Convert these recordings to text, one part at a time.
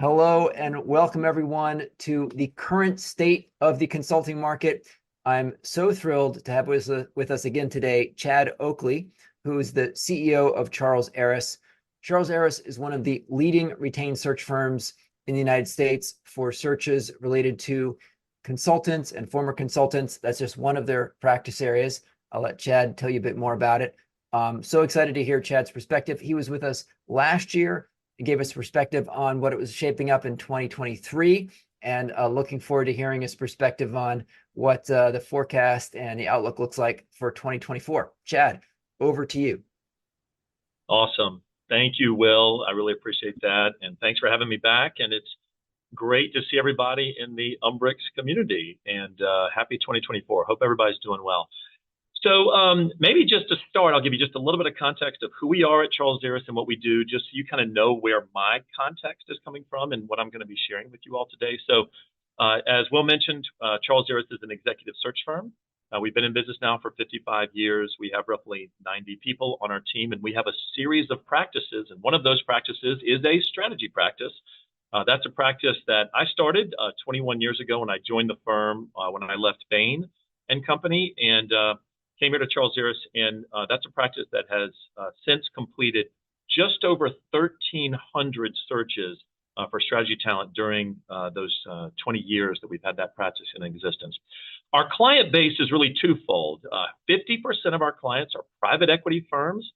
Hello and welcome everyone to the current state of the consulting market. I'm so thrilled to have with us again today, Chad Oakley, who is the CEO of Charles Harris. Charles Harris is one of the leading retained search firms in the United States for searches related to consultants and former consultants. That's just one of their practice areas. I'll let Chad tell you a bit more about it. So excited to hear Chad's perspective. He was with us last year. It gave us perspective on what it was shaping up in 2023, and looking forward to hearing his perspective on what the forecast and the outlook looks like for 2024. Chad, over to you. Awesome. Thank you, Will. I really appreciate that. And thanks for having me back. And it's great to see everybody in the Umbrix community. And happy 2024. Hope everybody's doing well. So maybe just to start, I'll give you just a little bit of context of who we are at Charles Harris and what we do, just so you kind of know where my context is coming from and what I'm going to be sharing with you all today. So as Will mentioned, Charles Harris is an executive search firm. We've been in business now for 55 years. We have roughly 90 people on our team, and we have a series of practices. And one of those practices is a strategy practice. That's a practice that I started 21 years ago when I joined the firm, when I left Bain and Company, and came here to Charles Harris, and that's a practice that has since completed just over 1,300 searches for strategy talent during those 20 years that we've had that practice in existence. Our client base is really twofold. 50% of our clients are private equity firms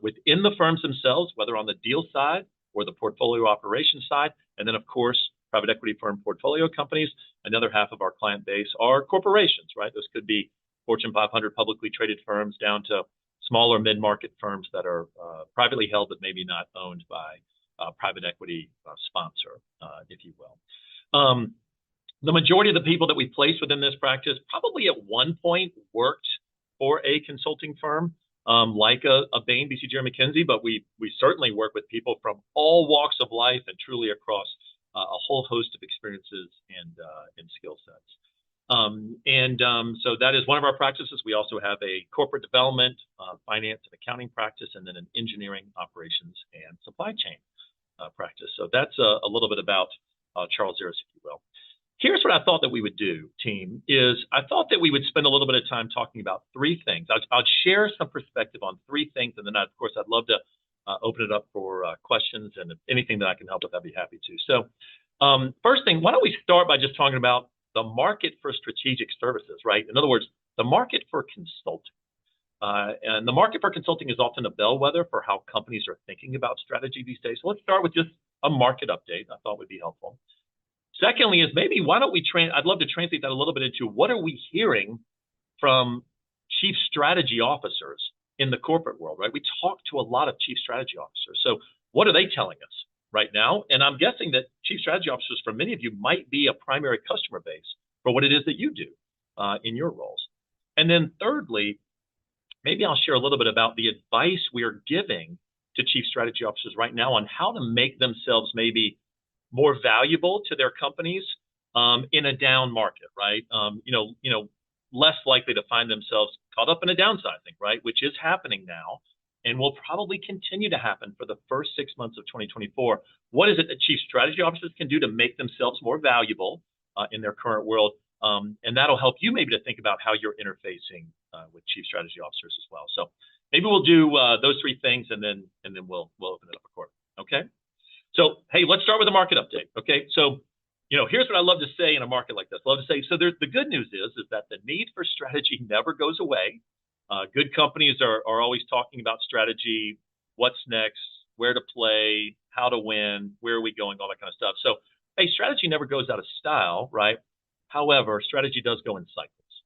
within the firms themselves, whether on the deal side or the portfolio operations side, and then, of course, private equity firm portfolio companies. Another half of our client base are corporations, right? Those could be Fortune 500 publicly traded firms down to smaller mid-market firms that are privately held but maybe not owned by private equity sponsor, if you will. The majority of the people that we place within this practice probably at one point worked for a consulting firm like a Bain, BCG, or McKinsey, but we certainly work with people from all walks of life and truly across a whole host of experiences and skill sets. So that is one of our practices. We also have a corporate development, finance and accounting practice, and then an engineering, operations, and supply chain practice. So that's a little bit about Charles Harris, if you will. Here's what I thought that we would do, team, is I thought that we would spend a little bit of time talking about three things. I'll share some perspective on three things, and then, of course, I'd love to open it up for questions, and if anything that I can help with, I'd be happy to. So first thing, why don't we start by just talking about the market for strategic services, right? In other words, the market for consulting. And the market for consulting is often a bellwether for how companies are thinking about strategy these days. So let's start with just a market update I thought would be helpful. Secondly is maybe why don't we, I'd love to translate that a little bit into what are we hearing from chief strategy officers in the corporate world, right? We talk to a lot of chief strategy officers. So what are they telling us right now? And I'm guessing that chief strategy officers for many of you might be a primary customer base for what it is that you do in your roles. And then thirdly, maybe I'll share a little bit about the advice we are giving to chief strategy officers right now on how to make themselves maybe more valuable to their companies in a down market, right? Less likely to find themselves caught up in a downsizing, right? Which is happening now and will probably continue to happen for the first 6 months of 2024. What is it that chief strategy officers can do to make themselves more valuable in their current world? And that'll help you maybe to think about how you're interfacing with chief strategy officers as well. So maybe we'll do those three things, and then we'll open it up for court. Okay. So hey, let's start with a market update. Okay. So here's what I love to say in a market like this. I love to say, so the good news is that the need for strategy never goes away. Good companies are always talking about strategy, what's next, where to play, how to win, where are we going, all that kind of stuff. So, hey, strategy never goes out of style, right? However, strategy does go in cycles.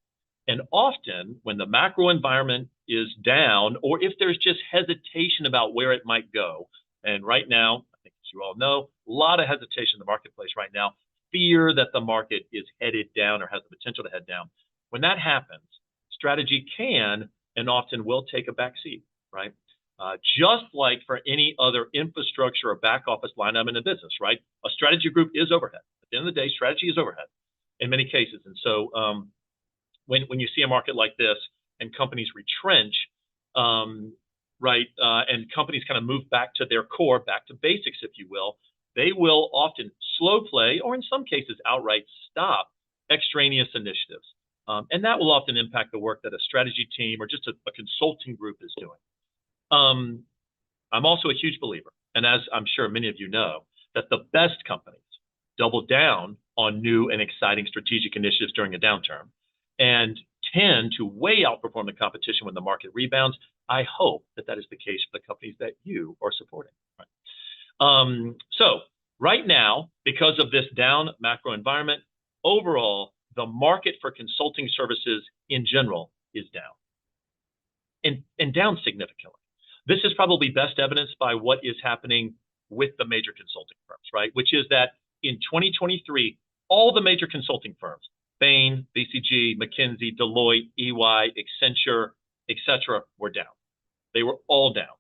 And often when the macro environment is down, or if there's just hesitation about where it might go, and right now, I think as you all know, a lot of hesitation in the marketplace right now, fear that the market is headed down or has the potential to head down. When that happens, strategy can and often will take a back seat, right? Just like for any other infrastructure or back office line item in a business, right? A strategy group is overhead. At the end of the day, strategy is overhead in many cases. And so when you see a market like this and companies retrench, and companies kind of move back to their core, back to basics, if you will, they will often slow play or in some cases outright stop extraneous initiatives. And that will often impact the work that a strategy team or just a consulting group is doing. I'm also a huge believer, and as I'm sure many of you know, that the best companies double down on new and exciting strategic initiatives during a downturn and tend to way outperform the competition when the market rebounds. I hope that that is the case for the companies that you are supporting. Right? So right now, because of this down macro environment, overall, the market for consulting services in general is down and down significantly. This is probably best evidenced by what is happening with the major consulting firms, right? Which is that in 2023, all the major consulting firms, Bain, BCG, McKinsey, Deloitte, EY, Accenture, etc., were down. They were all down.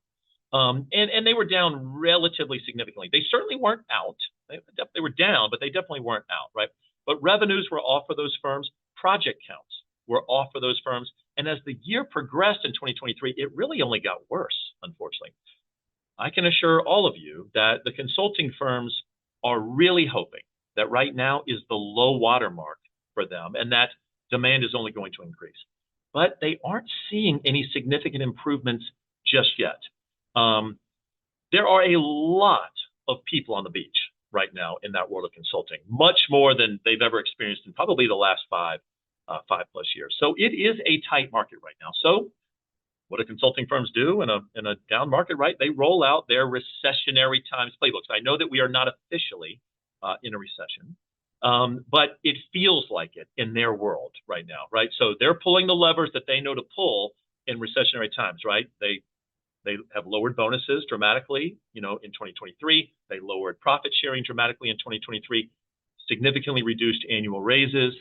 And they were down relatively significantly. They certainly weren't out. They were down, but they definitely weren't out, right? But revenues were off for those firms. Project counts were off for those firms. And as the year progressed in 2023, it really only got worse, unfortunately. I can assure all of you that the consulting firms are really hoping that right now is the low watermark for them and that demand is only going to increase. But they aren't seeing any significant improvements just yet. There are a lot of people on the beach right now in that world of consulting, much more than they've ever experienced in probably the last five plus years. So it is a tight market right now. So what do consulting firms do in a down market, right? They roll out their recessionary times playbooks. I know that we are not officially in a recession, but it feels like it in their world right now, right? So they're pulling the levers that they know to pull in recessionary times, right? They have lowered bonuses dramatically, in 2023. They lowered profit sharing dramatically in 2023, significantly reduced annual raises.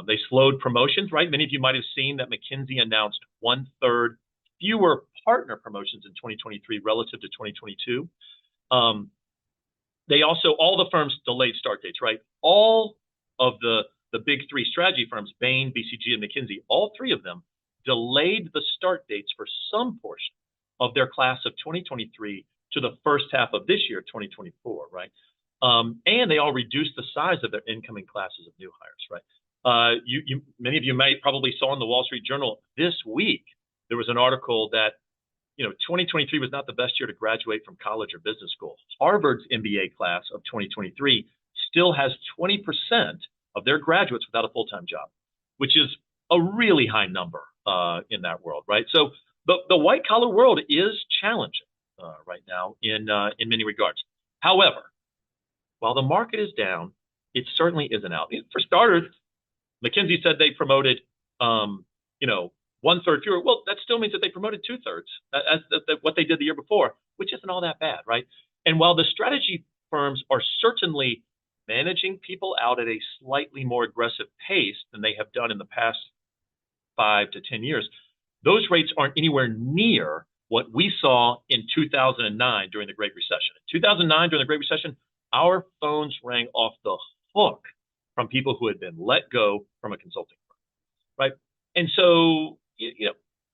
They slowed promotions, right? Many of you might have seen that McKinsey announced 1/3 fewer partner promotions in 2023 relative to 2022. They also, all the firms delayed start dates, right? All of the big three strategy firms, Bain, BCG, and McKinsey, all three of them delayed the start dates for some portion of their class of 2023 to the first half of this year, 2024, right? And they all reduced the size of their incoming classes of new hires, right? Many of you might probably saw in the Wall Street Journal this week, there was an article that 2023 was not the best year to graduate from college or business school. Harvard's MBA class of 2023 still has 20% of their graduates without a full-time job, which is a really high number in that world, right? So the white-collar world is challenging right now in many regards. However, while the market is down, it certainly isn't out. For starters, McKinsey said they promoted, 1/3 fewer. Well, that still means that they promoted 2/3. That's what they did the year before, which isn't all that bad, right? And while the strategy firms are certainly managing people out at a slightly more aggressive pace than they have done in the past 5 to 10 years, those rates aren't anywhere near what we saw in 2009 during the Great Recession. In 2009, during the Great Recession, our phones rang off the hook from people who had been let go from a consulting firm, right? And so,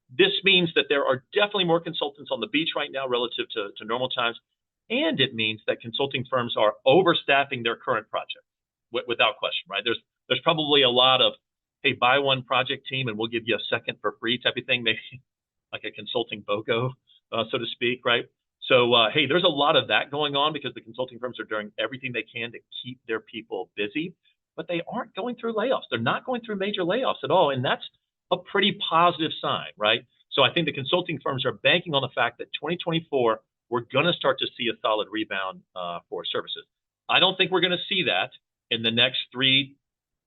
this means that there are definitely more consultants on the beach right now relative to normal times. And it means that consulting firms are overstaffing their current project without question, right? There's probably a lot of, hey, buy one project team and we'll give you a second for free type of thing, maybe like a consulting BOGO, so to speak, right? So, hey, there's a lot of that going on because the consulting firms are doing everything they can to keep their people busy, but they aren't going through layoffs. They're not going through major layoffs at all. And that's a pretty positive sign, right? So I think the consulting firms are banking on the fact that 2024, we're going to start to see a solid rebound for services. I don't think we're going to see that in the next 3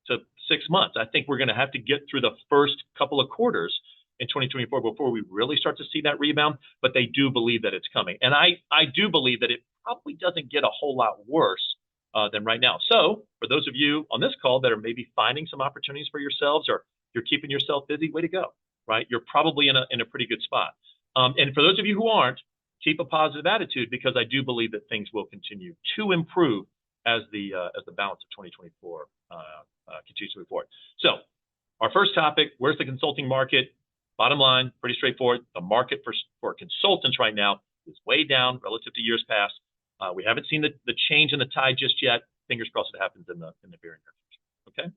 to 6 months. I think we're going to have to get through the first couple of quarters in 2024 before we really start to see that rebound, but they do believe that it's coming. And I do believe that it probably doesn't get a whole lot worse than right now. So for those of you on this call that are maybe finding some opportunities for yourselves or you're keeping yourself busy, way to go, right? You're probably in a pretty good spot. And for those of you who aren't, keep a positive attitude because I do believe that things will continue to improve as the balance of 2024 continues to move forward. So our first topic, where's the consulting market? Bottom line, pretty straightforward. The market for consultants right now is way down relative to years past. We haven't seen the change in the tide just yet. Fingers crossed it happens in the very near future. Okay.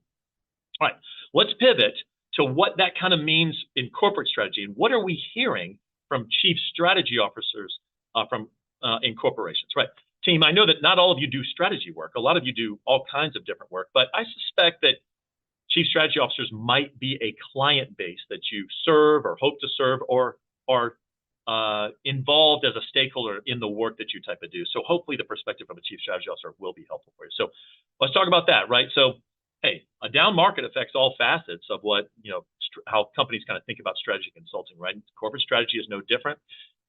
All right. Let's pivot to what that kind of means in corporate strategy, and what are we hearing from chief strategy officers in corporations, right? Team, I know that not all of you do strategy work. A lot of you do all kinds of different work, but I suspect that chief strategy officers might be a client base that you serve or hope to serve, or are involved as a stakeholder in the work that you type of do. So hopefully the perspective from a chief strategy officer will be helpful for you. So let's talk about that, right? So, hey, a down market affects all facets of what, how companies kind of think about strategy consulting, right? Corporate strategy is no different.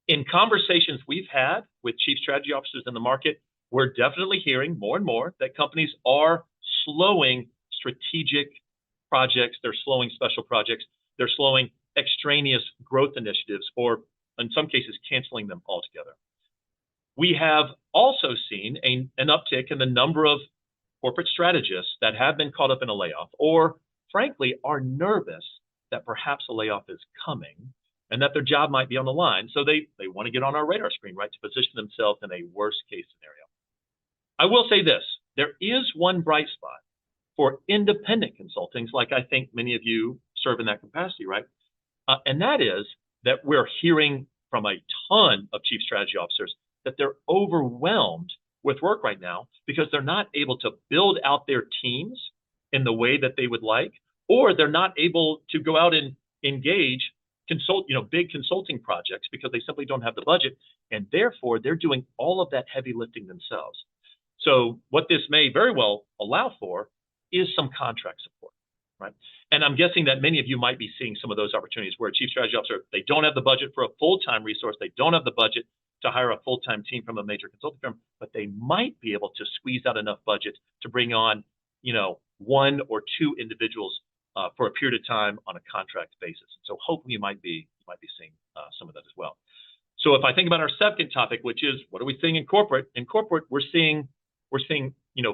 In conversations we've had with chief strategy officers in the market, we're definitely hearing more and more that companies are slowing strategic projects. They're slowing special projects. They're slowing extraneous growth initiatives, or in some cases, canceling them altogether. We have also seen an uptick in the number of corporate strategists that have been caught up in a layoff, or frankly, are nervous that perhaps a layoff is coming and that their job might be on the line. So they want to get on our radar screen, right, to position themselves in a worst case scenario. I will say this, there is one bright spot for independent consultings, like I think many of you serve in that capacity, right? And that is that we're hearing from a ton of chief strategy officers that they're overwhelmed with work right now because they're not able to build out their teams in the way that they would like, or they're not able to go out and engage big consulting projects because they simply don't have the budget, and therefore they're doing all of that heavy lifting themselves. So what this may very well allow for is some contract support, right? And I'm guessing that many of you might be seeing some of those opportunities where a chief strategy officer, they don't have the budget for a full-time resource, they don't have the budget to hire a full-time team from a major consulting firm, but they might be able to squeeze out enough budget to bring on, one or two individuals for a period of time on a contract basis. So hopefully you might be seeing some of that as well. So if I think about our second topic, which is what are we seeing in corporate? In corporate, we're seeing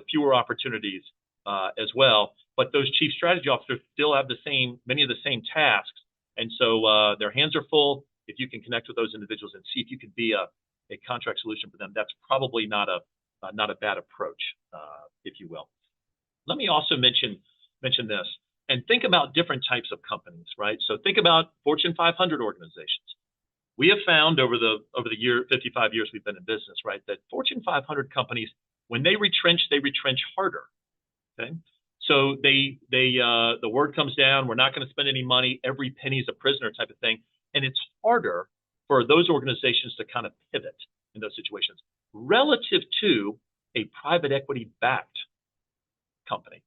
fewer opportunities as well, but those chief strategy officers still have many of the same tasks, and so their hands are full. If you can connect with those individuals and see if you can be a contract solution for them, that's probably not a bad approach, if you will. Let me also mention this and think about different types of companies, right? So think about Fortune 500 organizations. We have found over the 55 years we've been in business, right, that Fortune 500 companies, when they retrench harder. Okay, so the word comes down, we're not going to spend any money, every penny is a prisoner type of thing, and it's harder for those organizations to kind of pivot in those situations relative to a private equity backed company.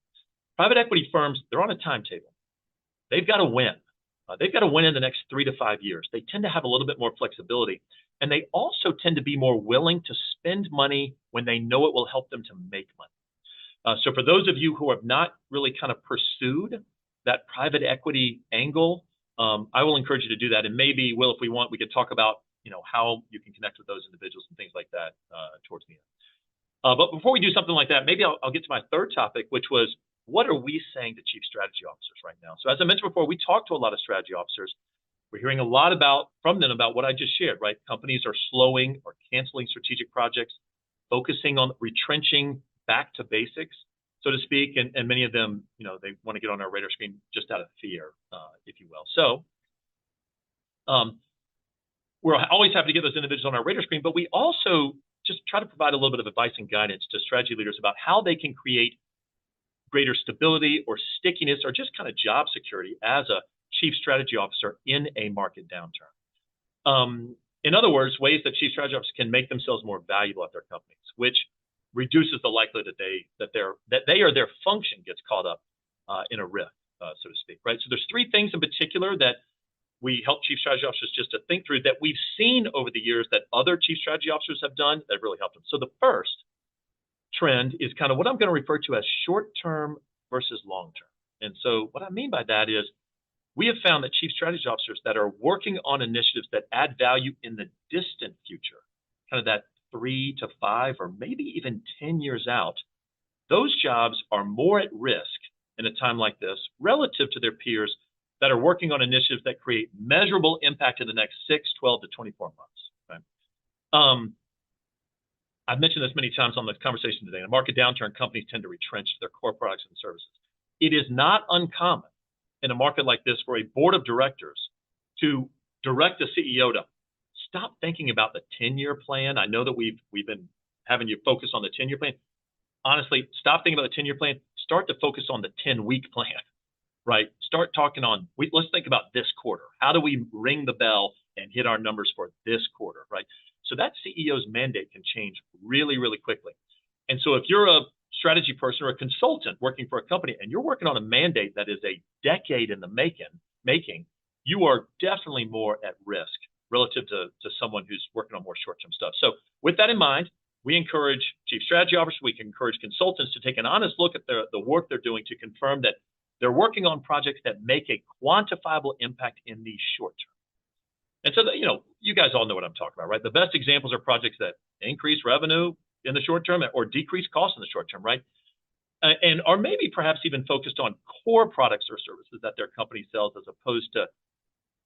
Private equity firms, they're on a timetable. They've got to win. They've got to win in the next 3 to 5 years. They tend to have a little bit more flexibility, and they also tend to be more willing to spend money when they know it will help them to make money. So for those of you who have not really kind of pursued that private equity angle, I will encourage you to do that. And maybe, Will, if we want, we could talk about how you can connect with those individuals and things like that towards the end. But before we do something like that, maybe I'll get to my third topic, which was, what are we saying to chief strategy officers right now? So as I mentioned before, we talk to a lot of strategy officers. We're hearing a lot from them about what I just shared, right? Companies are slowing or canceling strategic projects, focusing on retrenching back to basics, so to speak. And many of them, they want to get on our radar screen just out of fear, if you will. So we're always happy to get those individuals on our radar screen, but we also just try to provide a little bit of advice and guidance to strategy leaders about how they can create greater stability or stickiness or just kind of job security as a chief strategy officer in a market downturn. In other words, ways that chief strategy officers can make themselves more valuable at their companies, which reduces the likelihood that they or their function gets caught up in a rift, so to speak, right? So there's 3 things in particular that we help chief strategy officers just to think through that we've seen over the years that other chief strategy officers have done that really helped them. So the first trend is kind of what I'm going to refer to as short-term versus long-term. And so what I mean by that is we have found that chief strategy officers that are working on initiatives that add value in the distant future, kind of that 3 to 5 or maybe even 10 years out, those jobs are more at risk in a time like this relative to their peers that are working on initiatives that create measurable impact in the next 6, 12 to 24 months. Right? I've mentioned this many times on the conversation today. In a market downturn, companies tend to retrench their core products and services. It is not uncommon in a market like this for a board of directors to direct a CEO to stop thinking about the 10-year plan. I know that we've been having you focus on the 10-year plan. Honestly, stop thinking about the 10-year plan. Start to focus on the 10-week plan, right? Start talking on, let's think about this quarter. How do we ring the bell and hit our numbers for this quarter, right? So that CEO's mandate can change really, really quickly. And so if you're a strategy person or a consultant working for a company and you're working on a mandate that is a decade in the making, you are definitely more at risk relative to someone who's working on more short-term stuff. So with that in mind, we encourage chief strategy officers, we can encourage consultants to take an honest look at the work they're doing to confirm that they're working on projects that make a quantifiable impact in the short term. And so, you guys all know what I'm talking about, right? The best examples are projects that increase revenue in the short term or decrease costs in the short term, right? And are maybe perhaps even focused on core products or services that their company sells as opposed to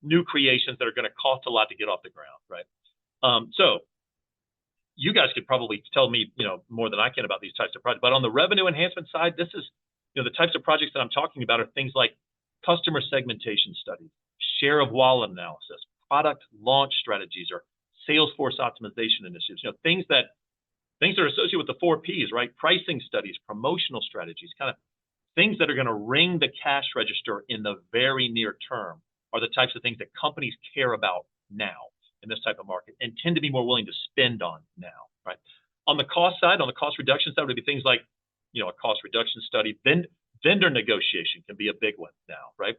new creations that are going to cost a lot to get off the ground, right? So you guys could probably tell me, more than I can about these types of projects. But on the revenue enhancement side, this is, the types of projects that I'm talking about are things like customer segmentation studies, share of wallet analysis, product launch strategies, or sales force optimization initiatives. Things that are associated with the 4 Ps, right? Pricing studies, promotional strategies, kind of things that are going to ring the cash register in the very near term are the types of things that companies care about now in this type of market and tend to be more willing to spend on now, right? On the cost side, on the cost reduction side, would be things like, a cost reduction study. Vendor negotiation can be a big one now, right?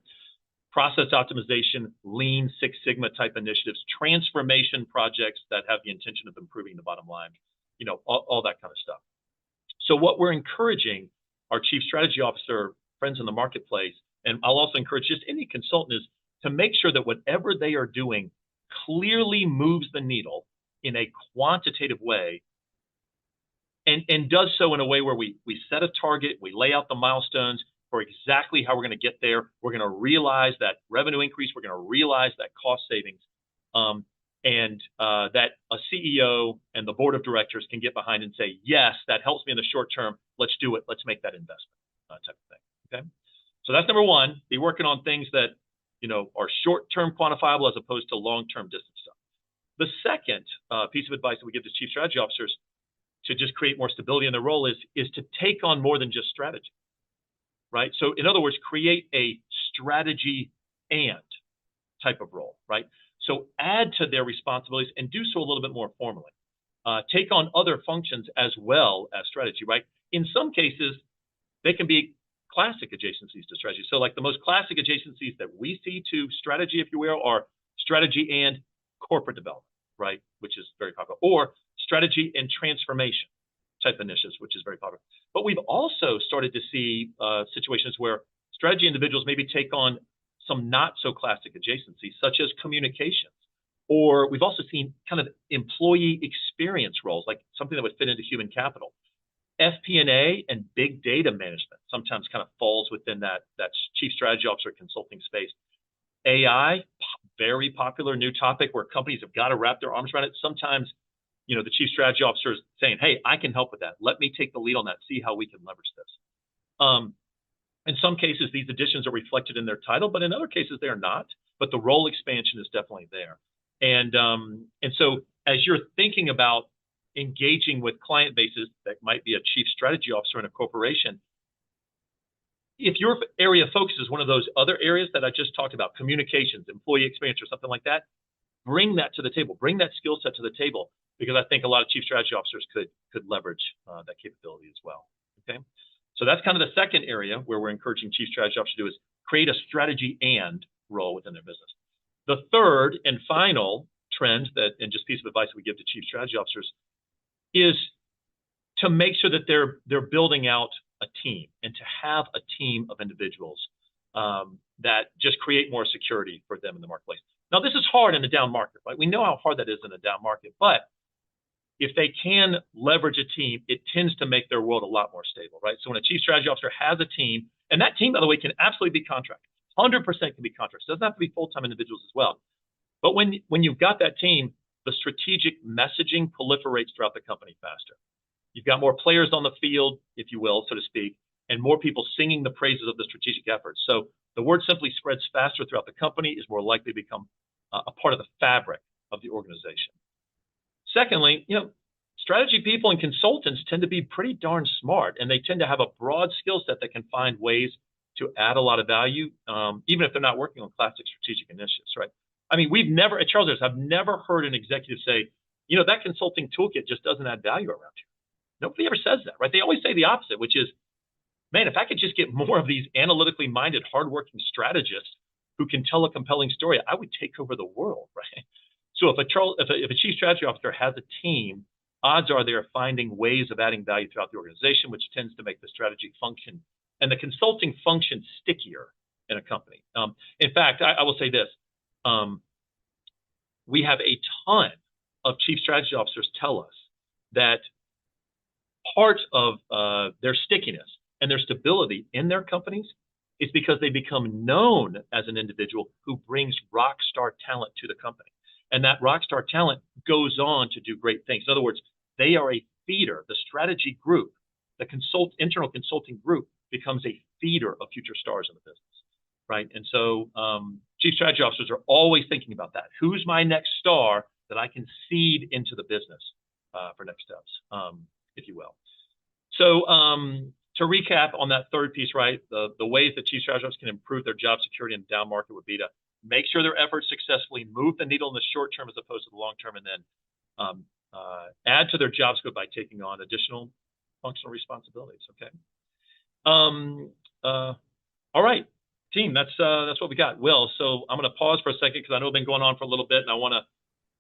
Process optimization, lean, Six Sigma type initiatives, transformation projects that have the intention of improving the bottom line, all that kind of stuff. So what we're encouraging our chief strategy officer friends in the marketplace, and I'll also encourage just any consultant, is to make sure that whatever they are doing clearly moves the needle in a quantitative way and does so in a way where we set a target, we lay out the milestones for exactly how we're going to get there. We're going to realize that revenue increase. We're going to realize that cost savings, and that a CEO and the board of directors can get behind and say, yes, that helps me in the short term. Let's do it. Let's make that investment, type of thing. Okay. So that's number one. Be working on things that, are short-term quantifiable as opposed to long-term distance stuff. The second piece of advice that we give to chief strategy officers to just create more stability in their role is to take on more than just strategy, right? So in other words, create a strategy and type of role, right? So add to their responsibilities and do so a little bit more formally. Take on other functions as well as strategy, right? In some cases, they can be classic adjacencies to strategy. So like the most classic adjacencies that we see to strategy, if you will, are strategy and corporate development, right? Which is very popular. Or strategy and transformation type initiatives, which is very popular. But we've also started to see situations where strategy individuals maybe take on some not so classic adjacencies, such as communications. Or we've also seen kind of employee experience roles, like something that would fit into human capital. FP&A and big data management sometimes kind of falls within that chief strategy officer consulting space. AI, very popular new topic where companies have got to wrap their arms around it. Sometimes, the chief strategy officer is saying, hey, I can help with that. Let me take the lead on that, see how we can leverage this. In some cases, these additions are reflected in their title, but in other cases, they are not. But the role expansion is definitely there. And so as you're thinking about engaging with client bases that might be a chief strategy officer in a corporation, if your area of focus is one of those other areas that I just talked about, communications, employee experience, or something like that, bring that to the table. Bring that skill set to the table, because I think a lot of chief strategy officers could leverage that capability as well. Okay, so that's kind of the second area where we're encouraging chief strategy officers to do is create a strategy and role within their business. The third and final trend and just piece of advice we give to chief strategy officers is to make sure that they're building out a team and to have a team of individuals that just create more security for them in the marketplace. Now, this is hard in a down market, right? We know how hard that is in a down market, but if they can leverage a team, it tends to make their world a lot more stable, right? So when a chief strategy officer has a team, and that team, by the way, can absolutely be contractors, 100% can be contractors. It doesn't have to be full-time individuals as well. But when you've got that team, the strategic messaging proliferates throughout the company faster. You've got more players on the field, if you will, so to speak, and more people singing the praises of the strategic efforts. So the word simply spreads faster throughout the company, is more likely to become a part of the fabric of the organization. Secondly, strategy people and consultants tend to be pretty darn smart, and they tend to have a broad skill set that can find ways to add a lot of value, even if they're not working on classic strategic initiatives, right? I mean, at Charles Harris, I've never heard an executive say, that consulting toolkit just doesn't add value around here. Nobody ever says that, right? They always say the opposite, which is, man, if I could just get more of these analytically minded, hardworking strategists who can tell a compelling story, I would take over the world, right? So if a chief strategy officer has a team, odds are they're finding ways of adding value throughout the organization, which tends to make the strategy function and the consulting function stickier in a company. In fact, I will say this. We have a ton of chief strategy officers tell us that part of their stickiness and their stability in their companies is because they become known as an individual who brings rock star talent to the company. And that rock star talent goes on to do great things. In other words, they are a feeder. The strategy group, the internal consulting group, becomes a feeder of future stars in the business, right? And so chief strategy officers are always thinking about that. Who's my next star that I can seed into the business for next steps, if you will. So to recap on that third piece, right, the ways that chief strategy officers can improve their job security in down market would be to make sure their efforts successfully move the needle in the short term as opposed to the long term, and then add to their job scope by taking on additional functional responsibilities. Okay. All right, team. That's what we got. Will, so I'm going to pause for a second because I know we've been going on for a little bit, and I want to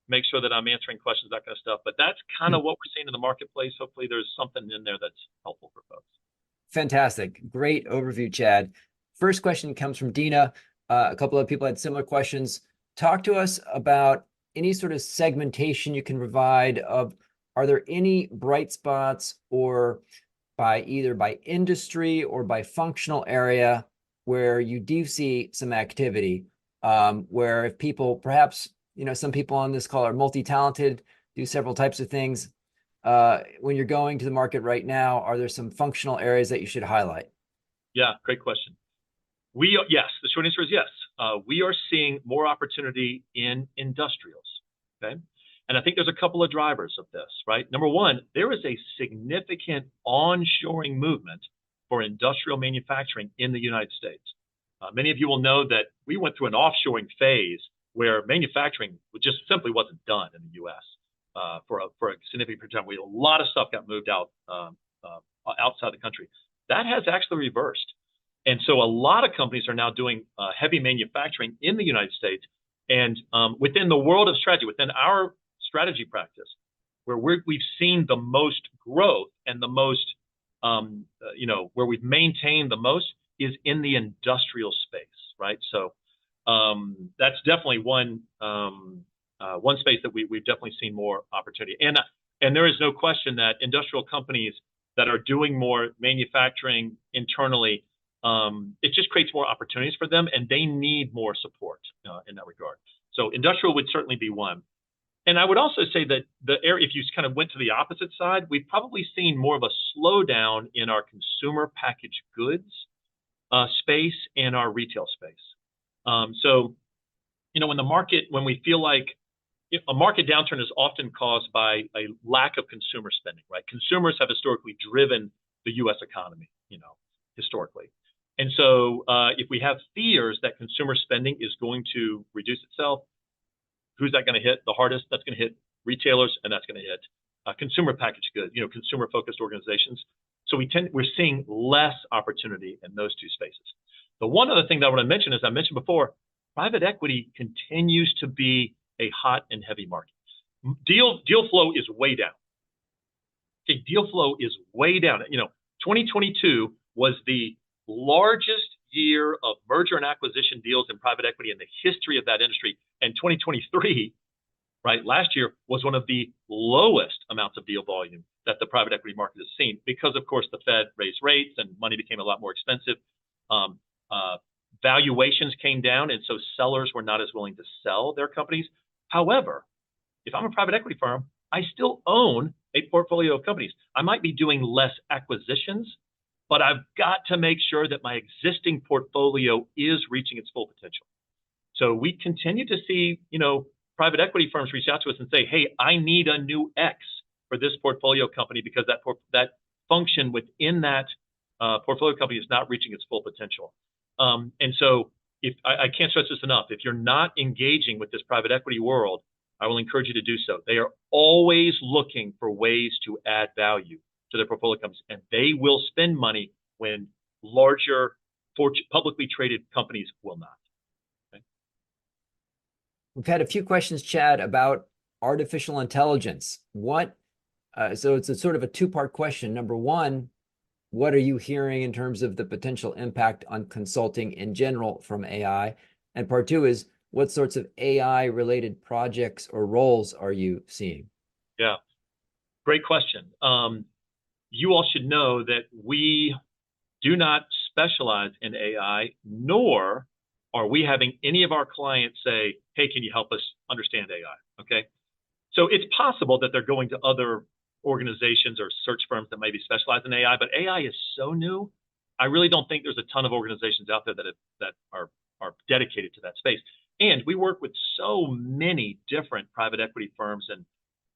make sure that I'm answering questions, that kind of stuff. But that's kind of what we're seeing in the marketplace. Hopefully, there's something in there that's helpful for folks. Fantastic. Great overview, Chad. First question comes from Dina. A couple of people had similar questions. Talk to us about any sort of segmentation you can provide of, are there any bright spots or either by industry or by functional area where you do see some activity, where if people perhaps, some people on this call are multi-talented, do several types of things. When you're going to the market right now, are there some functional areas that you should highlight? Yeah, great question. Yes, the short answer is yes. We are seeing more opportunity in industrials, okay? And I think there's a couple of drivers of this, right? Number one, there is a significant onshoring movement for industrial manufacturing in the United States. Many of you will know that we went through an offshoring phase where manufacturing just simply wasn't done in the U.S. For a significant period of time. A lot of stuff got moved out outside the country. That has actually reversed. And so a lot of companies are now doing heavy manufacturing in the United States. And within the world of strategy, within our strategy practice, where we've seen the most growth and the most, where we've maintained the most is in the industrial space, right? So that's definitely one space that we've definitely seen more opportunity. And there is no question that industrial companies that are doing more manufacturing internally, it just creates more opportunities for them, and they need more support in that regard. So industrial would certainly be one. And I would also say that the area, if you kind of went to the opposite side, we've probably seen more of a slowdown in our consumer packaged goods space and our retail space. So, when we feel like a market downturn is often caused by a lack of consumer spending, right? Consumers have historically driven the U.S. economy, historically. And so if we have fears that consumer spending is going to reduce itself, who's that going to hit the hardest? That's going to hit retailers, and that's going to hit consumer packaged goods, consumer-focused organizations. So we're seeing less opportunity in those two spaces. The one other thing that I want to mention, as I mentioned before, private equity continues to be a hot and heavy market. Deal flow is way down. Okay, deal flow is way down. 2022 was the largest year of merger and acquisition deals in private equity in the history of that industry. And 2023, right, last year was one of the lowest amounts of deal volume that the private equity market has seen because, of course, the Fed raised rates and money became a lot more expensive. Valuations came down, and so sellers were not as willing to sell their companies. However, if I'm a private equity firm, I still own a portfolio of companies. I might be doing less acquisitions, but I've got to make sure that my existing portfolio is reaching its full potential. So we continue to see, private equity firms reach out to us and say, hey, I need a new X for this portfolio company because that function within that portfolio company is not reaching its full potential. And so if I can't stress this enough, if you're not engaging with this private equity world, I will encourage you to do so. They are always looking for ways to add value to their portfolio companies, and they will spend money when larger publicly traded companies will not. Okay? We've had a few questions, Chad, about artificial intelligence. So it's a sort of a two-part question. Number one, what are you hearing in terms of the potential impact on consulting in general from AI? And part two is, what sorts of AI-related projects or roles are you seeing? Yeah, great question. You all should know that we do not specialize in AI, nor are we having any of our clients say, hey, can you help us understand AI? Okay. So it's possible that they're going to other organizations or search firms that maybe specialize in AI, but AI is so new. I really don't think there's a ton of organizations out there that are dedicated to that space. And we work with so many different private equity firms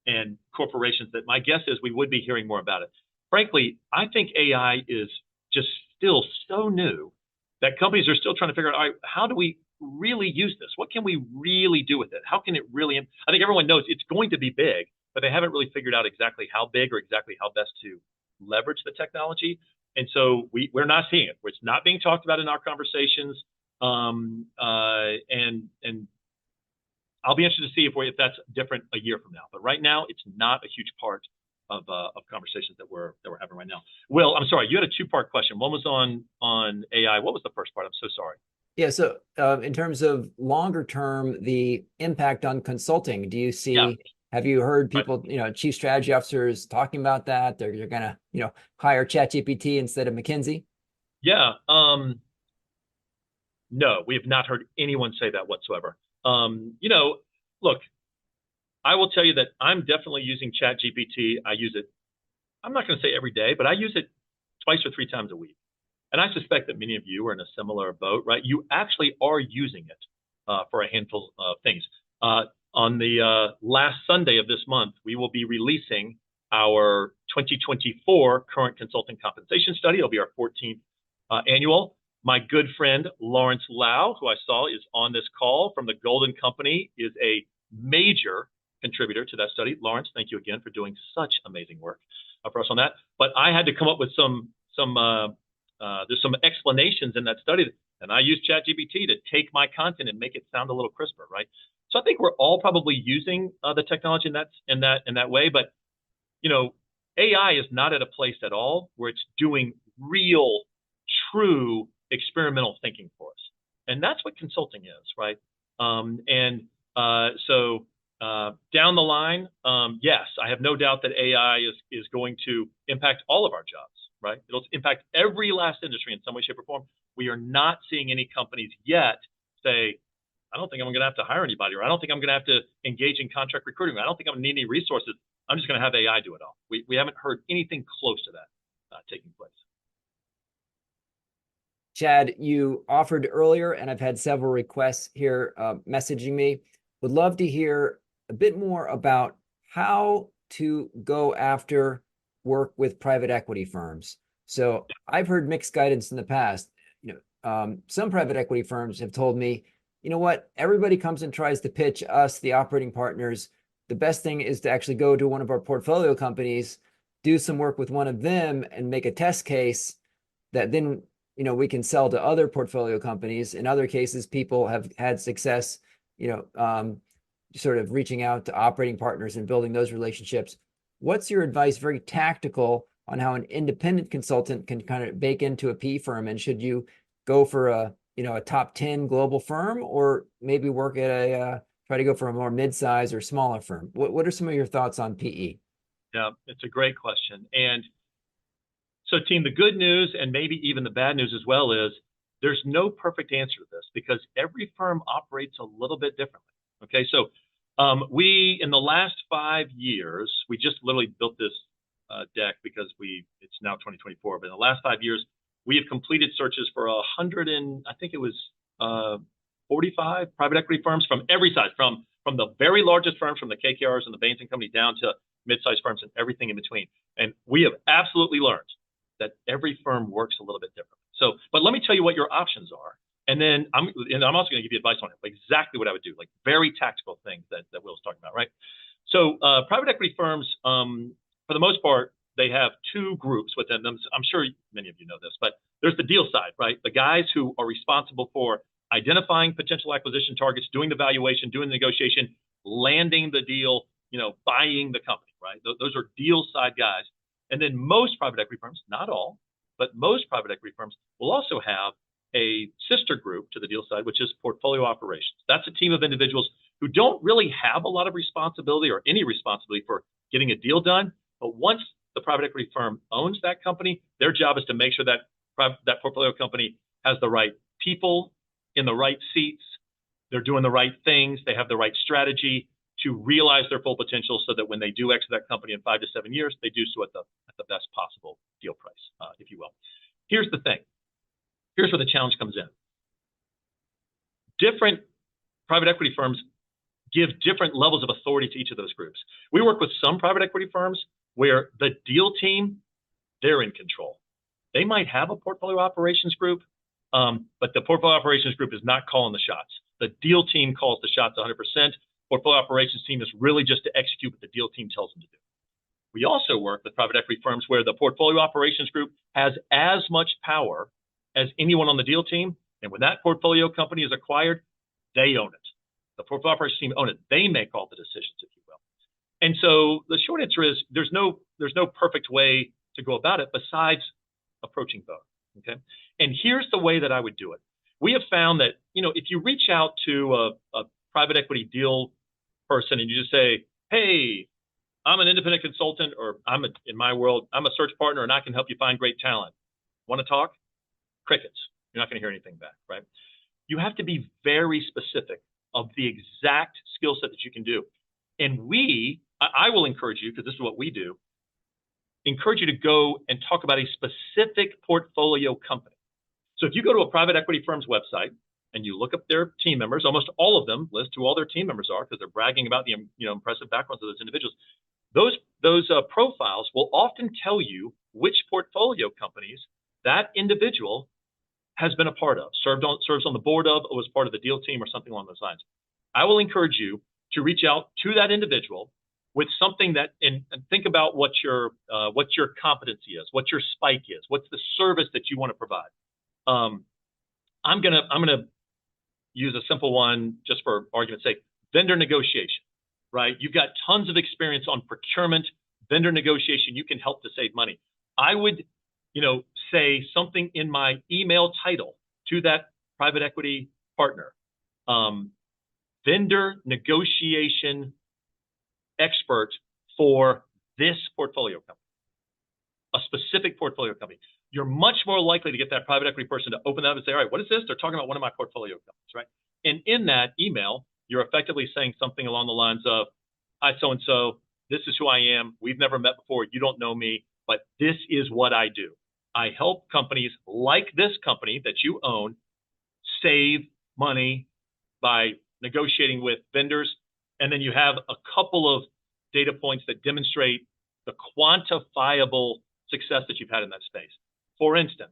and corporations that my guess is we would be hearing more about it. Frankly, I think AI is just still so new that companies are still trying to figure out, all right, how do we really use this? What can we really do with it? How can it really, I think everyone knows it's going to be big, but they haven't really figured out exactly how big or exactly how best to leverage the technology. And so we're not seeing it. It's not being talked about in our conversations. And I'll be interested to see if that's different a year from now. But right now, it's not a huge part of conversations that we're having right now. Will, I'm sorry, you had a two-part question. One was on AI. What was the first part? I'm so sorry. Yeah, so in terms of longer term, the impact on consulting, do you see, have you heard people, chief strategy officers talking about that? They're going to, hire ChatGPT instead of McKinsey? Yeah. No, we have not heard anyone say that whatsoever. Look, I will tell you that I'm definitely using ChatGPT. I use it, I'm not going to say every day, but I use it twice or three times a week. And I suspect that many of you are in a similar boat, right? You actually are using it for a handful of things. On the last Sunday of this month, we will be releasing our 2024 current consulting compensation study. It'll be our 14th annual. My good friend, Lawrence Lau, who I saw is on this call from the Golden Company, is a major contributor to that study. Lawrence, thank you again for doing such amazing work for us on that. But I had to come up with there's some explanations in that study, and I used ChatGPT to take my content and make it sound a little crisper, right? So I think we're all probably using the technology in that way. But AI is not at a place at all where it's doing real, true experimental thinking for us, and that's what consulting is, right? So down the line, yes, I have no doubt that AI is going to impact all of our jobs. Right? It'll impact every last industry in some way, shape, or form. We are not seeing any companies yet say, I don't think I'm going to have to hire anybody, or I don't think I'm going to have to engage in contract recruiting. I don't think I'm going to need any resources. I'm just going to have AI do it all. We haven't heard anything close to that taking place. Chad, you offered earlier, and I've had several requests here messaging me. Would love to hear a bit more about how to go after work with private equity firms. So I've heard mixed guidance in the past. Some private equity firms have told me, you know what, everybody comes and tries to pitch us, the operating partners. The best thing is to actually go to one of our portfolio companies, do some work with one of them, and make a test case that then we can sell to other portfolio companies. In other cases, people have had success, sort of reaching out to operating partners and building those relationships. What's your advice, very tactical, on how an independent consultant can kind of bake into a PE firm? And should you go for a top 10 global firm, or maybe work at try to go for a more mid-size or smaller firm? What are some of your thoughts on PE? Yeah, it's a great question. And so, team, the good news, and maybe even the bad news as well, is there's no perfect answer to this because every firm operates a little bit differently. Okay, so We, in the last 5 years, we just literally built this deck because it's now 2024, but in the last 5 years, we have completed searches for 100 and I think it was 45 private equity firms from every size, from the very largest firms, from the KKRs and the Bain and Company, down to mid-sized firms and everything in between. And we have absolutely learned that every firm works a little bit different. So, but let me tell you what your options are. And then I'm also going to give you advice on it, exactly what I would do, like very tactical things that Will's talking about, right? So private equity firms, for the most part, they have two groups within them. I'm sure many of you know this, but there's the deal side, right? The guys who are responsible for identifying potential acquisition targets, doing the valuation, doing the negotiation, landing the deal, buying the company, right? Those are deal side guys. And then most private equity firms, not all, but most private equity firms will also have a sister group to the deal side, which is portfolio operations. That's a team of individuals who don't really have a lot of responsibility or any responsibility for getting a deal done. But once the private equity firm owns that company, their job is to make sure that that portfolio company has the right people in the right seats. They're doing the right things. They have the right strategy to realize their full potential so that when they do exit that company in 5 to 7 years, they do so at the best possible deal price, if you will. Here's the thing. Here's where the challenge comes in. Different private equity firms give different levels of authority to each of those groups. We work with some private equity firms where the deal team, they're in control. They might have a portfolio operations group, but the portfolio operations group is not calling the shots. The deal team calls the shots 100%. Portfolio operations team is really just to execute what the deal team tells them to do. We also work with private equity firms where the portfolio operations group has as much power as anyone on the deal team. And when that portfolio company is acquired, they own it. The portfolio operations team own it. They make all the decisions, if you will. And so the short answer is there's no perfect way to go about it besides approaching both. Okay. And here's the way that I would do it. We have found that, if you reach out to a private equity deal person and you just say, hey, I'm an independent consultant, or in my world, I'm a search partner and I can help you find great talent. Want to talk? Crickets. You're not going to hear anything back, right? You have to be very specific of the exact skill set that you can do. And I will encourage you, because this is what we do, encourage you to go and talk about a specific portfolio company. So if you go to a private equity firm's website and you look up their team members, almost all of them list who all their team members are because they're bragging about the impressive backgrounds of those individuals. Those profiles will often tell you which portfolio companies that individual has been a part of, serves on the board of, or was part of the deal team or something along those lines. I will encourage you to reach out to that individual with something that, and think about what your competency is, what your spike is, what's the service that you want to provide. I'm gonna use a simple one just for argument's sake. Vendor negotiation, right? You've got tons of experience on procurement, vendor negotiation. You can help to save money. I would, say something in my email title to that private equity partner. Vendor negotiation expert for this portfolio company, a specific portfolio company. You're much more likely to get that private equity person to open that up and say, all right, what is this? They're talking about one of my portfolio companies, right? And in that email, you're effectively saying something along the lines of, hi, so-and-so, this is who I am. We've never met before. You don't know me, but this is what I do. I help companies like this company that you own save money by negotiating with vendors. And then you have a couple of data points that demonstrate the quantifiable success that you've had in that space. For instance,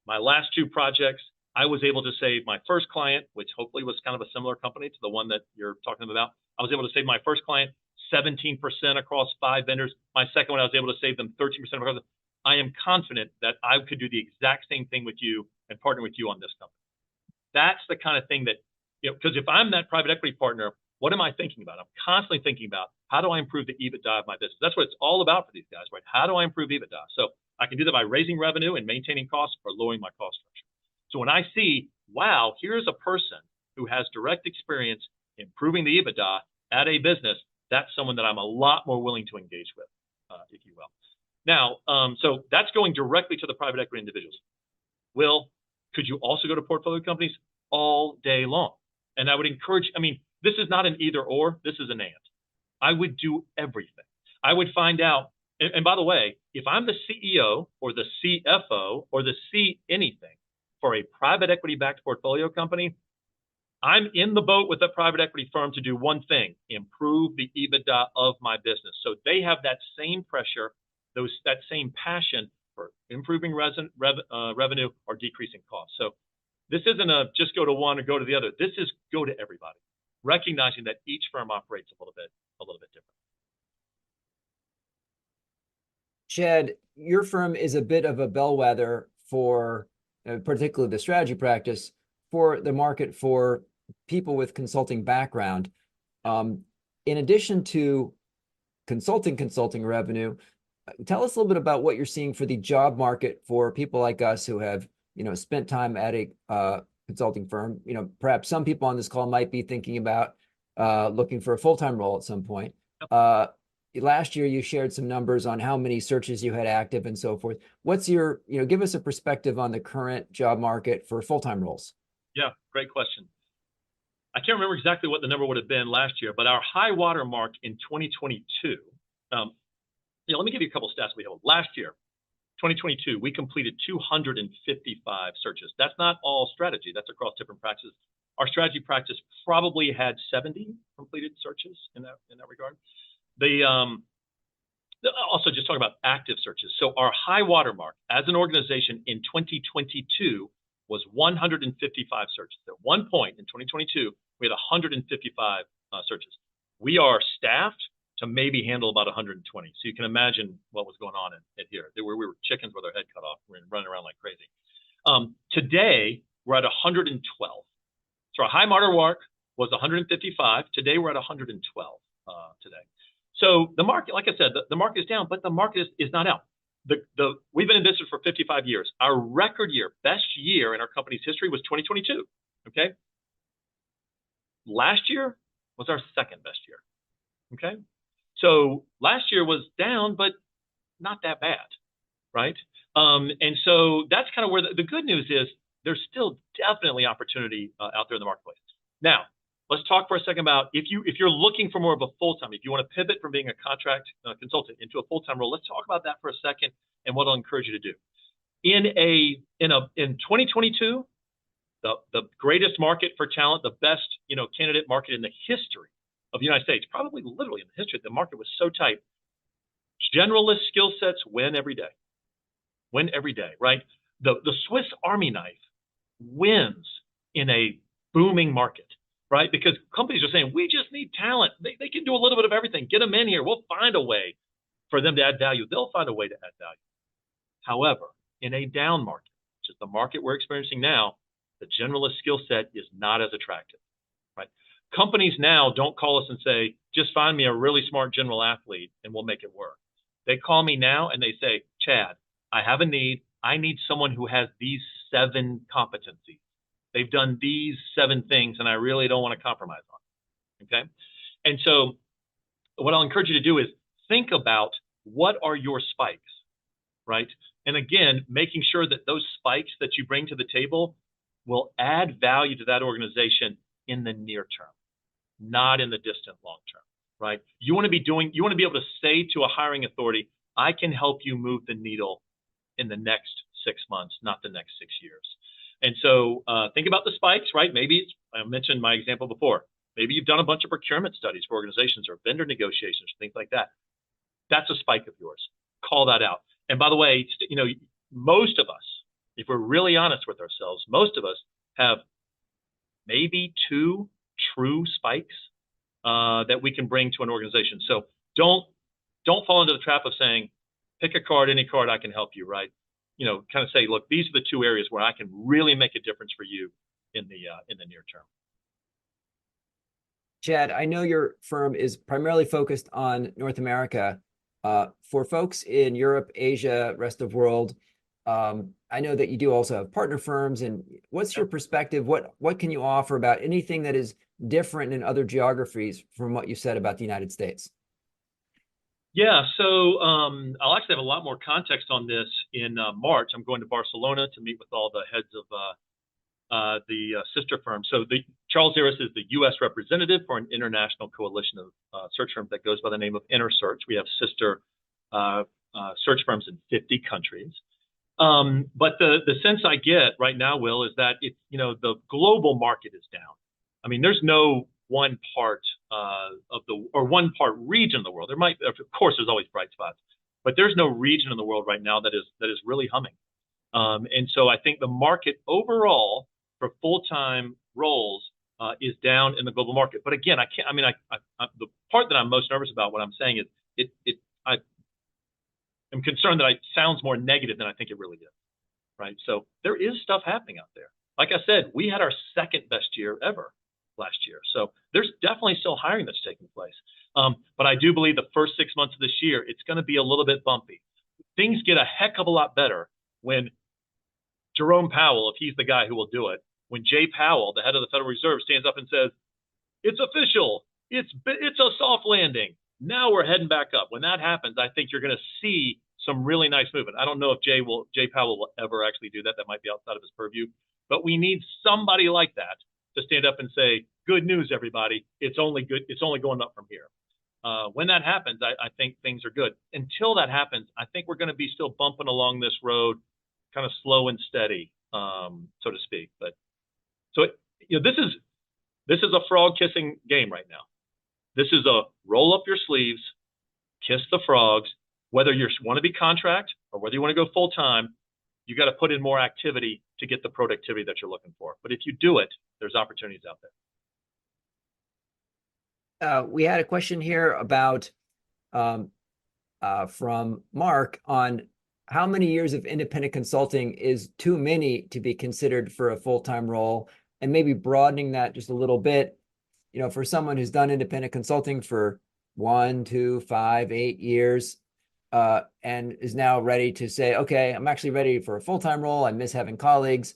my last 2 projects, I was able to save my first client, which hopefully was kind of a similar company to the one that you're talking about. I was able to save my first client 17% across 5 vendors. My second one, I was able to save them 13% across. I am confident that I could do the exact same thing with you and partner with you on this company. That's the kind of thing that, because if I'm that private equity partner, what am I thinking about? I'm constantly thinking about, how do I improve the EBITDA of my business? That's what it's all about for these guys, right? How do I improve EBITDA? So I can do that by raising revenue and maintaining costs or lowering my cost structure. So when I see, wow, here's a person who has direct experience improving the EBITDA at a business, that's someone that I'm a lot more willing to engage with, if you will. Now, so that's going directly to the private equity individuals. Will, could you also go to portfolio companies? All day long. And I would encourage, This is not an either or, this is an and. I would do everything. I would find out, and by the way, if I'm the CEO or the CFO or the C anything for a private equity backed portfolio company, I'm in the boat with a private equity firm to do one thing: improve the EBITDA of my business. So they have that same pressure, that same passion for improving revenue or decreasing costs. So this isn't a just go to one or go to the other. This is go to everybody, recognizing that each firm operates a little bit different. Chad, your firm is a bit of a bellwether for, particularly the strategy practice, for the market for people with consulting background. In addition to consulting revenue, tell us a little bit about what you're seeing for the job market for people like us who have, spent time at a consulting firm. Perhaps some people on this call might be thinking about looking for a full-time role at some point. Last year, you shared some numbers on how many searches you had active and so forth. What's your, give us a perspective on the current job market for full-time roles. Yeah, great question. I can't remember exactly what the number would have been last year, but our high water mark in 2022, let me give you a couple of stats we have. Last year, 2022, we completed 255 searches. That's not all strategy. That's across different practices. Our strategy practice probably had 70 completed searches in that regard. Also just talk about active searches. So our high watermark as an organization in 2022 was 155 searches. At one point in 2022, we had 155 searches. We are staffed to maybe handle about 120. So you can imagine what was going on at here. We were chickens with our head cut off. We were running around like crazy. Today, we're at 112. So our high watermark was 155. Today, we're at 112 today. So the market, like I said, the market is down, but the market is not out. We've been in business for 55 years. Our record year, best year in our company's history was 2022. Okay. Last year was our second best year. Okay. So last year was down, but not that bad. Right. And so that's kind of where the good news is. There's still definitely opportunity out there in the marketplace. Now, let's talk for a second about if you're looking for more of a full-time, if you want to pivot from being a contract consultant into a full-time role, let's talk about that for a second and what I'll encourage you to do. In 2022, the greatest market for talent, the best candidate market in the history of the United States, probably literally in the history, the market was so tight. Generalist skill sets win every day. Win every day, right? The Swiss Army knife wins in a booming market. Right? Because companies are saying, we just need talent. They can do a little bit of everything. Get them in here. We'll find a way for them to add value. They'll find a way to add value. However, in a down market, which is the market we're experiencing now, the generalist skill set is not as attractive. Right? Companies now don't call us and say, just find me a really smart general athlete and we'll make it work. They call me now and they say, Chad, I have a need. I need someone who has these 7 competencies. They've done these 7 things, and I really don't want to compromise on it. Okay? And so what I'll encourage you to do is think about what are your spikes, right? And again, making sure that those spikes that you bring to the table will add value to that organization in the near term, not in the distant long term, right? You want to be able to say to a hiring authority, I can help you move the needle in the next 6 months, not the next 6 years. And so think about the spikes, right? Maybe I mentioned my example before. Maybe you've done a bunch of procurement studies for organizations or vendor negotiations, things like that. That's a spike of yours. Call that out. And by the way, most of us, if we're really honest with ourselves, most of us have maybe 2 true spikes that we can bring to an organization. So don't fall into the trap of saying, pick a card, any card, I can help you, right? Kind of say, look, these are the 2 areas where I can really make a difference for you in the near term. Chad, I know your firm is primarily focused on North America. For folks in Europe, Asia, rest of world, I know that you do also have partner firms. And what's your perspective? What can you offer about anything that is different in other geographies from what you said about the United States? Yeah, so I'll actually have a lot more context on this in March. I'm going to Barcelona to meet with all the heads of sister firm. So Charles Harris is the U.S. representative for an international coalition of search firms that goes by the name of Inner Search. We have sister search firms in 50 countries. But the sense I get right now, Will, is that the global market is down. I mean, there's no one part one part region of the world. There might, of course, there's always bright spots, but there's no region in the world right now that is really humming. And so I think the market overall for full-time roles is down in the global market. But again, the part that I'm most nervous about, what I'm saying is I am concerned that it sounds more negative than I think it really is, right? So there is stuff happening out there. Like I said, we had our second best year ever last year. So there's definitely still hiring that's taking place. But I do believe the first 6 months of this year, it's going to be a little bit bumpy. Things get a heck of a lot better when Jerome Powell, if he's the guy who will do it, when Jay Powell, the head of the Federal Reserve, stands up and says, it's official, it's a soft landing, now we're heading back up. When that happens, I think you're going to see some really nice movement. I don't know if Jay Powell will ever actually do that. That might be outside of his purview. But we need somebody like that to stand up and say, good news, everybody. It's only good. It's only going up from here. When that happens, I think things are good. Until that happens, I think we're going to be still bumping along this road, kind of slow and steady, so to speak. But so this is a frog kissing game right now. This is a roll up your sleeves, kiss the frogs. Whether you want to be contract or whether you want to go full time, you got to put in more activity to get the productivity that you're looking for. But if you do it, there's opportunities out there. We had a question here about from Mark on how many years of independent consulting is too many to be considered for a full-time role, and maybe broadening that just a little bit. For someone who's done independent consulting for 1, 2, 5, 8 years, and is now ready to say, okay, I'm actually ready for a full-time role. I miss having colleagues.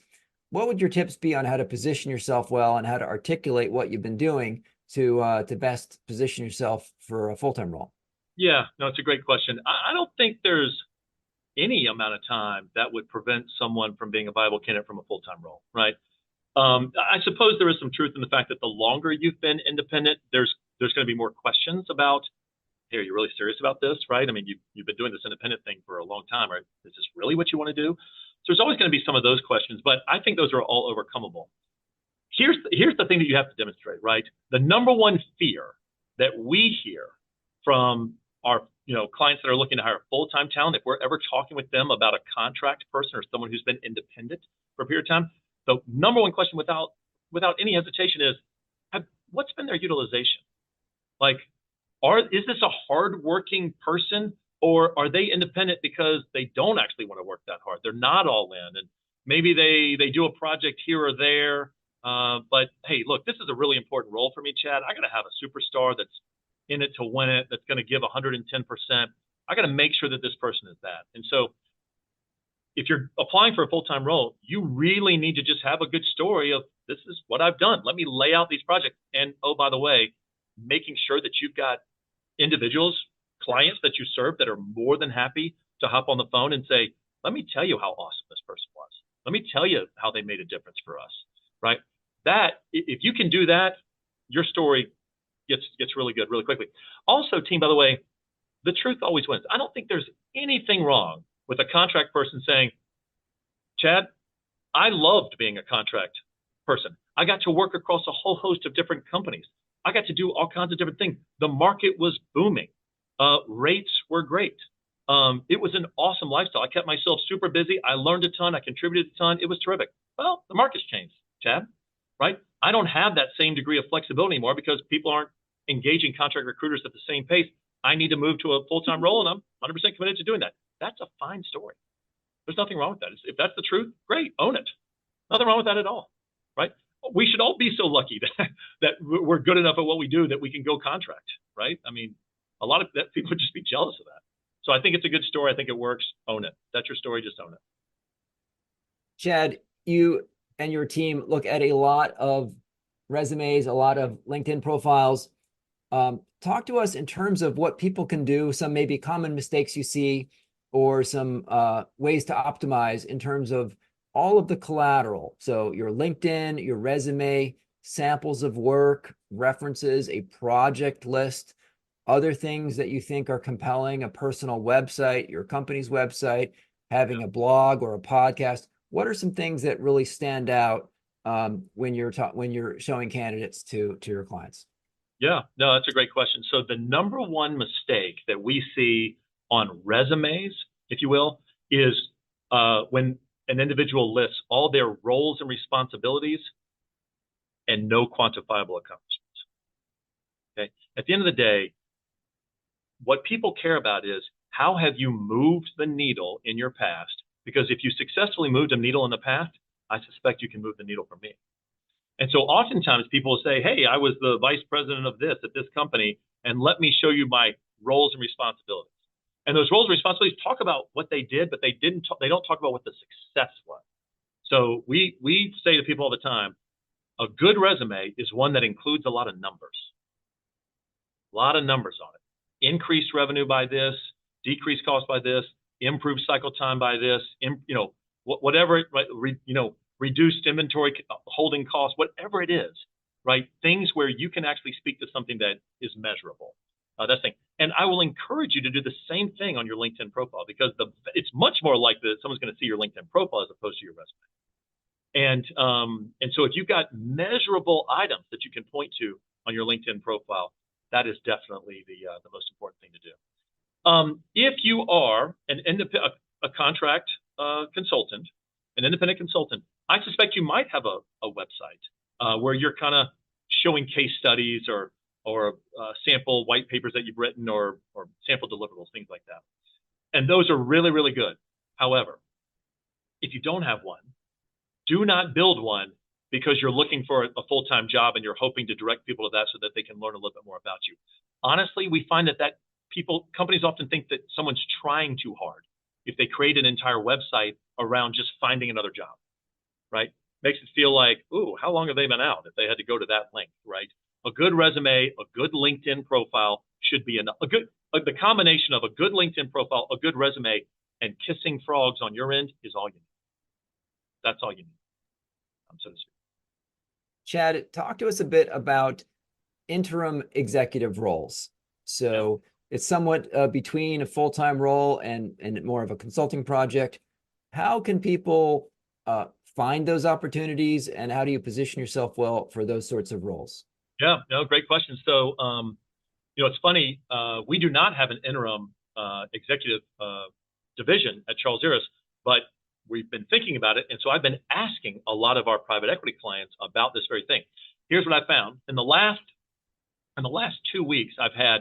What would your tips be on how to position yourself well and how to articulate what you've been doing to best position yourself for a full-time role? Yeah, no, it's a great question. I don't think there's any amount of time that would prevent someone from being a viable candidate from a full-time role, right? I suppose there is some truth in the fact that the longer you've been independent, there's going to be more questions about, hey, are you really serious about this, right? I mean, you've been doing this independent thing for a long time, right? Is this really what you want to do? So there's always going to be some of those questions, but I think those are all overcomable. Here's the thing that you have to demonstrate, right? The number one fear that we hear from our clients that are looking to hire full-time talent, if we're ever talking with them about a contract person or someone who's been independent for a period of time, the number one question without any hesitation is, what's been their utilization? Like, is this a hardworking person, or are they independent because they don't actually want to work that hard? They're not all in, and maybe they do a project here or there. But hey, look, this is a really important role for me, Chad. I got to have a superstar that's in it to win it, that's going to give 110%. I got to make sure that this person is that. And so if you're applying for a full-time role, you really need to just have a good story of, this is what I've done. Let me lay out these projects. And oh, by the way, making sure that you've got individuals, clients that you serve that are more than happy to hop on the phone and say, let me tell you how awesome this person was. Let me tell you how they made a difference for us, right? That, if you can do that, your story gets really good really quickly. Also, team, by the way, the truth always wins. I don't think there's anything wrong with a contract person saying, Chad, I loved being a contract person. I got to work across a whole host of different companies. I got to do all kinds of different things. The market was booming. Rates were great. It was an awesome lifestyle. I kept myself super busy. I learned a ton. I contributed a ton. It was terrific. Well, the market's changed, Chad, right? I don't have that same degree of flexibility anymore because people aren't engaging contract recruiters at the same pace. I need to move to a full-time role, and I'm 100% committed to doing that. That's a fine story. There's nothing wrong with that. If that's the truth, great, own it. Nothing wrong with that at all, right? We should all be so lucky that we're good enough at what we do that we can go contract, right? I mean, a lot of that, people would just be jealous of that. So I think it's a good story. I think it works. Own it. That's your story. Just own it. Chad, you and your team look at a lot of resumes, a lot of LinkedIn profiles. Talk to us in terms of what people can do, some maybe common mistakes you see, or some ways to optimize in terms of all of the collateral. So your LinkedIn, your resume, samples of work, references, a project list, other things that you think are compelling, a personal website, your company's website, having a blog or a podcast. What are some things that really stand out when you're showing candidates to your clients? Yeah, no, that's a great question. So the number one mistake that we see on resumes, if you will, is when an individual lists all their roles and responsibilities and no quantifiable accomplishments. Okay. At the end of the day, what people care about is how have you moved the needle in your past? Because if you successfully moved a needle in the past, I suspect you can move the needle for me. And so oftentimes people will say, hey, I was the vice president of this at this company, and let me show you my roles and responsibilities. And those roles and responsibilities talk about what they did, but they don't talk about what the success was. So we say to people all the time, a good resume is one that includes a lot of numbers. A lot of numbers on it. Increased revenue by this, decreased cost by this, improved cycle time by this, whatever, right, reduced inventory holding costs, whatever it is, right? Things where you can actually speak to something that is measurable. That's the thing. And I will encourage you to do the same thing on your LinkedIn profile, because it's much more likely that someone's going to see your LinkedIn profile as opposed to your resume. And so if you've got measurable items that you can point to on your LinkedIn profile, that is definitely the most important thing to do. If you are a contract consultant, an independent consultant, I suspect you might have a website where you're kind of showing case studies or sample white papers that you've written or sample deliverables, things like that. And those are really, really good. However, if you don't have one, do not build one because you're looking for a full-time job and you're hoping to direct people to that so that they can learn a little bit more about you. Honestly, we find that companies often think that someone's trying too hard if they create an entire website around just finding another job, right? Makes it feel like, ooh, how long have they been out if they had to go to that length, right? A good resume, a good LinkedIn profile should be enough. The combination of a good LinkedIn profile, a good resume, and kissing frogs on your end is all you need. That's all you need, so to speak. Chad, talk to us a bit about interim executive roles. So it's somewhat between a full-time role and more of a consulting project. How can people find those opportunities, and how do you position yourself well for those sorts of roles? Yeah, no, great question. So, it's funny. We do not have an interim executive division at Charles Harris, but we've been thinking about it. And so I've been asking a lot of our private equity clients about this very thing. Here's what I found. In the last 2 weeks, I've had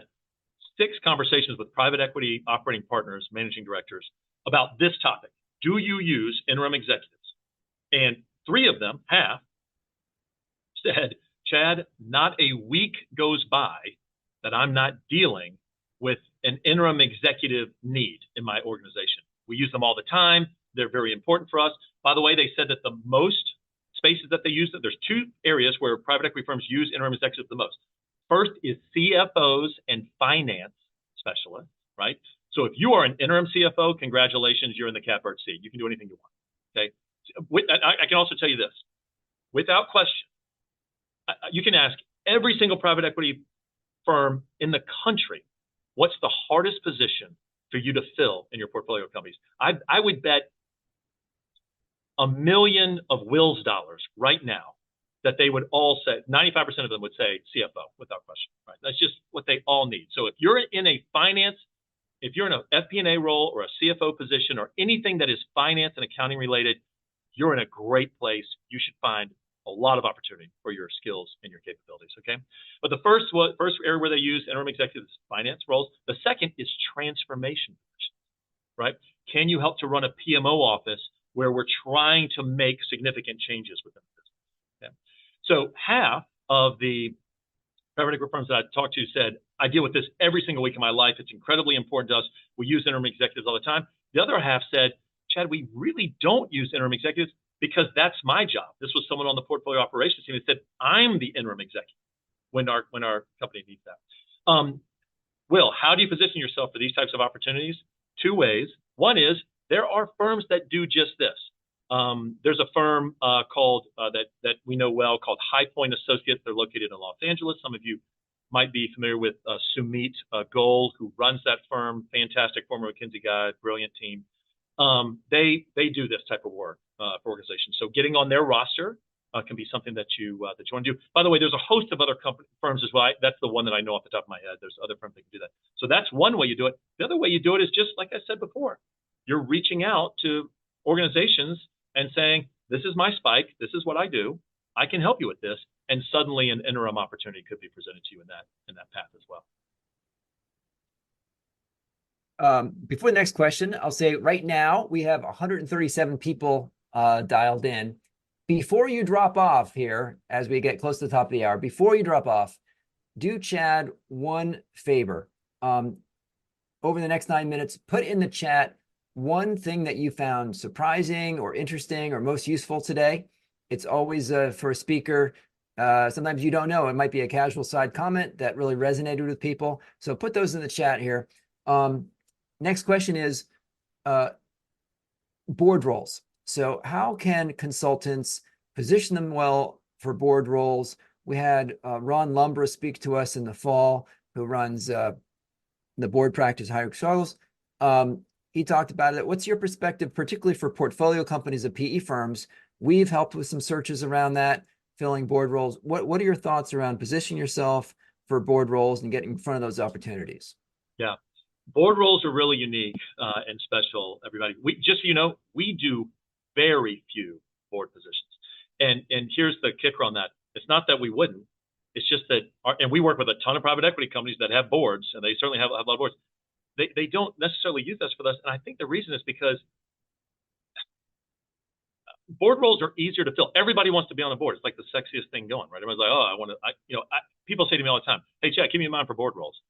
6 conversations with private equity operating partners, managing directors, about this topic. Do you use interim executives? And 3 of them have said, Chad, not a week goes by that I'm not dealing with an interim executive need in my organization. We use them all the time. They're very important for us. By the way, they said that the most spaces that they use, there's 2 areas where private equity firms use interim executives the most. First is CFOs and finance specialists, right? So if you are an interim CFO, congratulations, you're in the catbird seat. You can do anything you want, okay? I can also tell you this, without question, you can ask every single private equity firm in the country, what's the hardest position for you to fill in your portfolio companies? I would bet $1 million of Will's dollars right now that they would all say, 95% of them would say CFO without question, right? That's just what they all need. So if you're in a finance, if you're in an FP&A role or a CFO position or anything that is finance and accounting related, you're in a great place. You should find a lot of opportunity for your skills and your capabilities, okay? But the first area where they use interim executives is finance roles. The second is transformation positions, right? Can you help to run a PMO office where we're trying to make significant changes within the business? Okay? So half of the private equity firms that I talked to said, I deal with this every single week of my life. It's incredibly important to us. We use interim executives all the time. The other half said, Chad, we really don't use interim executives because that's my job. This was someone on the portfolio operations team that said, I'm the interim executive when our company needs that. Will, how do you position yourself for these types of opportunities? 2 ways. One is there are firms that do just this. There's a firm called that we know well called High Point Associates. They're located in Los Angeles. Some of you might be familiar with Sumit Goel, who runs that firm. Fantastic former McKinsey guy, brilliant team. They do this type of work for organizations. So getting on their roster can be something that you want to do. By the way, there's a host of other firms as well. That's the one that I know off the top of my head. There's other firms that can do that. So that's one way you do it. The other way you do it is just like I said before. You're reaching out to organizations and saying, "This is my spike. This is what I do. I can help you with this." And suddenly, an interim opportunity could be presented to you in that path as well. Before the next question, I'll say right now we have 137 people dialed in. Before you drop off here, as we get close to the top of the hour, before you drop off, do Chad one favor. Over the next 9 minutes, put in the chat one thing that you found surprising or interesting or most useful today. It's always for a speaker. Sometimes you don't know. It might be a casual side comment that really resonated with people. So put those in the chat here. Next question is board roles. So how can consultants position them well for board roles? We had Ron Lumbra speak to us in the fall, who runs the board practice Higher Struggles. He talked about it. What's your perspective, particularly for portfolio companies of PE firms? We've helped with some searches around that, filling board roles. What are your thoughts around positioning yourself for board roles and getting in front of those opportunities? Yeah. Board roles are really unique and special, everybody. Just so you know, we do very few board positions. And here's the kicker on that. It's not that we wouldn't. It's just that, and we work with a ton of private equity companies that have boards, and they certainly have a lot of boards. They don't necessarily use us for this. And I think the reason is because board roles are easier to fill. Everybody wants to be on a board. It's like the sexiest thing going, right? Everyone's like, "Oh, I want to," people say to me all the time, "Hey, Chad, keep me in mind for board roles."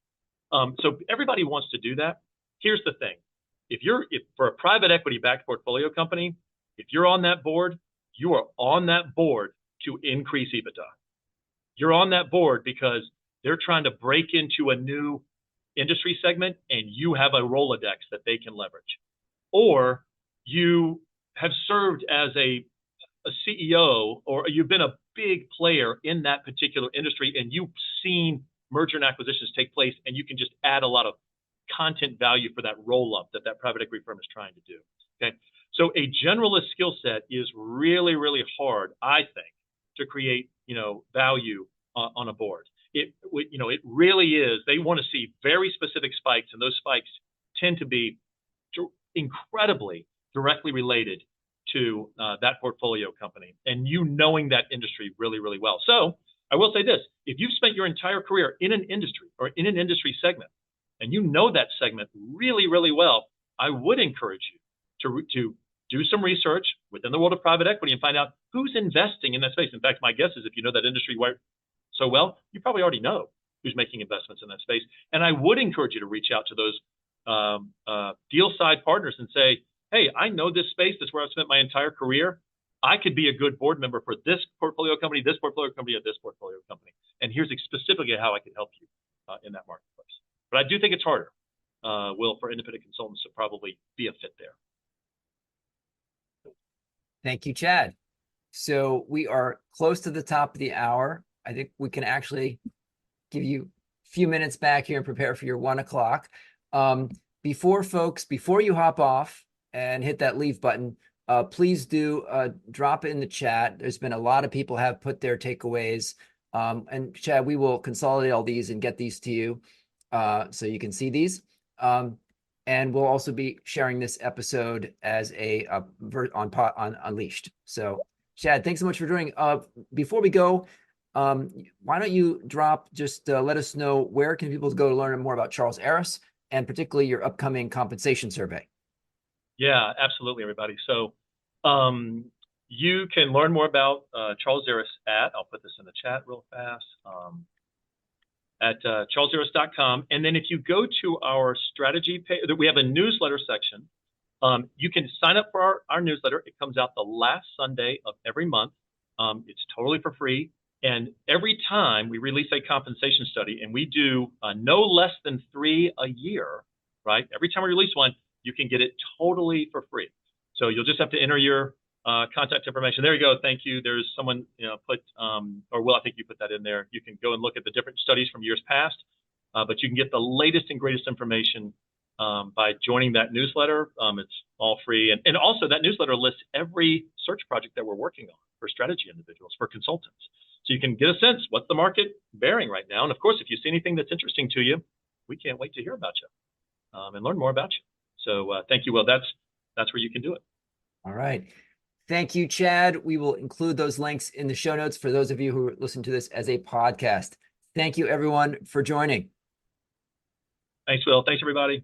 So everybody wants to do that. Here's the thing. If for a private equity backed portfolio company, if you're on that board, you are on that board to increase EBITDA. You're on that board because they're trying to break into a new industry segment and you have a Rolodex that they can leverage. Or you have served as a CEO, or you've been a big player in that particular industry and you've seen merger and acquisitions take place, and you can just add a lot of content value for that roll-up that private equity firm is trying to do. Okay, so a generalist skill set is really, really hard, I think, to create value on a board. It really is. They want to see very specific spikes, and those spikes tend to be incredibly directly related to that portfolio company, and knowing that industry really, really well. So I will say this: if you've spent your entire career in an industry or in an industry segment, and you know that segment really, really well, I would encourage you to do some research within the world of private equity and find out who's investing in that space. In fact, my guess is if you know that industry so well, you probably already know who's making investments in that space. And I would encourage you to reach out to those deal side partners and say, "Hey, I know this space. That's where I've spent my entire career. I could be a good board member for this portfolio company, or this portfolio company. And here's specifically how I can help you in that marketplace." But I do think it's harder, Will, for independent consultants to probably be a fit there. Thank you, Chad. So we are close to the top of the hour. I think we can actually give you a few minutes back here and prepare for your 1 o'clock. Before you hop off and hit that leave button, please do drop it in the chat. There's been a lot of people have put their takeaways. And Chad, we will consolidate all these and get these to you so you can see these. And we'll also be sharing this episode as on Unleashed. So Chad, thanks so much for joining. Before we go, why don't you let us know where can people go to learn more about Charles Harris and particularly your upcoming compensation survey? Yeah, absolutely, everybody. So you can learn more about Charles Harris I'll put this in the chat real fast, at charlesharris.com. And then if you go to our strategy page, we have a newsletter section. You can sign up for our newsletter. It comes out the last Sunday of every month. It's totally for free. And every time we release a compensation study, and we do no less than 3 a year, right? Every time we release one, you can get it totally for free. So you'll just have to enter your contact information. There you go. Thank you. There's someone, put, or Will, I think you put that in there. You can go and look at the different studies from years past, but you can get the latest and greatest information by joining that newsletter. It's all free. And also that newsletter lists every search project that we're working on for strategy individuals, for consultants. So you can get a sense, what's the market bearing right now? And of course, if you see anything that's interesting to you, we can't wait to hear about you and learn more about you. So thank you, Will. That's where you can do it. All right. Thank you, Chad. We will include those links in the show notes for those of you who listen to this as a podcast. Thank you, everyone, for joining. Thanks, Will. Thanks, everybody.